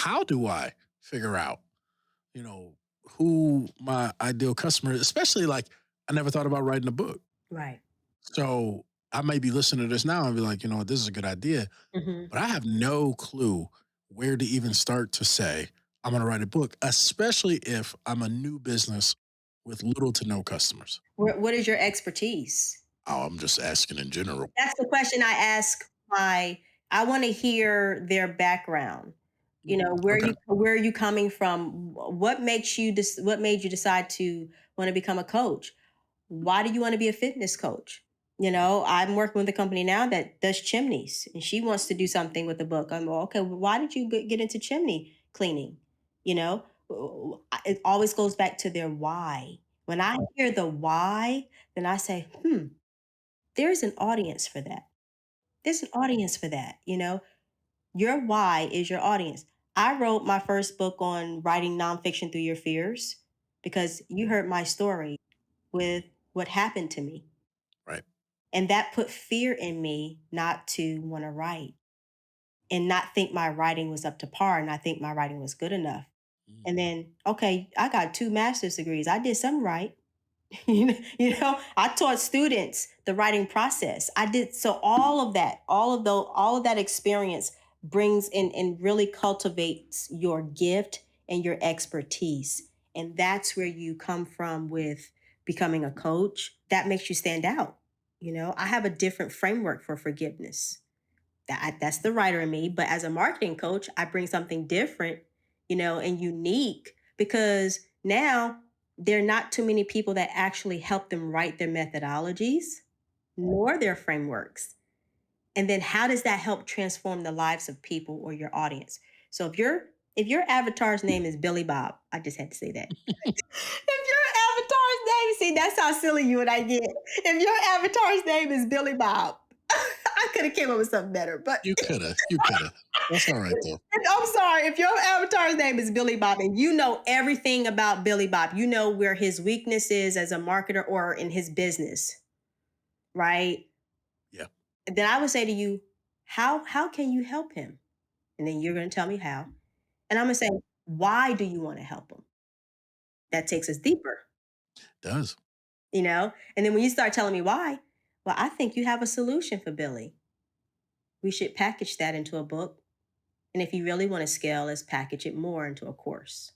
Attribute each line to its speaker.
Speaker 1: how do I figure out, you know, who my ideal customer is? Especially like I never thought about writing a book.
Speaker 2: Right.
Speaker 1: So I may be listening to this now and be like, you know what, this is a good idea,
Speaker 2: Mhm.
Speaker 1: but I have no clue where to even start to say, I'm going to write a book, especially if I'm a new business with little to no customers.
Speaker 2: What is your expertise?
Speaker 1: Oh, I'm just asking in general.
Speaker 2: That's the question I ask my I wanna hear their background. You
Speaker 1: Mm,
Speaker 2: know,
Speaker 1: okay.
Speaker 2: where are you coming from? What made you decide to wanna become a coach? Why do you wanna be a fitness coach? You know, I'm working with a company now that does chimneys, and she wants to do something with the book. I'm, well, okay, well, why did you get into chimney cleaning? You know, it always goes back to their why. When I hear the why, then I say, there's an audience for that. There's an audience for that. You know, your why is your audience. I wrote my first book on writing nonfiction through your fears because you heard my story with what happened to me.
Speaker 1: Right.
Speaker 2: And that put fear in me not to want to write and not think my writing was up to par and I think my writing was good enough.
Speaker 1: Mm,
Speaker 2: And then, okay, I got two master's degrees. I did something right. You know, I taught students the writing process. I did so all of that, all of that experience brings in and really cultivates your gift and your expertise. And that's where you come from with becoming a coach. That makes you stand out. You know, I have a different framework for forgiveness. That's the writer in me. But as a marketing coach, I bring something different, you know, and unique because now there are not too many people that actually help them write their methodologies nor their frameworks. And then how does that help transform the lives of people or your audience? So if your avatar's name is Billy Bob, I just had to say that. If your avatar's name, see, that's how silly you and I get. If your avatar's name is Billy Bob, I could have came up with something better, but
Speaker 1: you coulda. You coulda. That's all right though.
Speaker 2: I'm sorry. If your avatar's name is Billy Bob and you know everything about Billy Bob, you know where his weakness is as a marketer or in his business, right?
Speaker 1: Yeah.
Speaker 2: Then I would say to you, how can you help him? And then you're going to tell me how. And I'm going to say, why do you want to help him? That takes us deeper,
Speaker 1: Does.
Speaker 2: you know? And then when you start telling me why, well, I think you have a solution for Billy. We should package that into a book. And if you really want to scale, let's package it more into a course.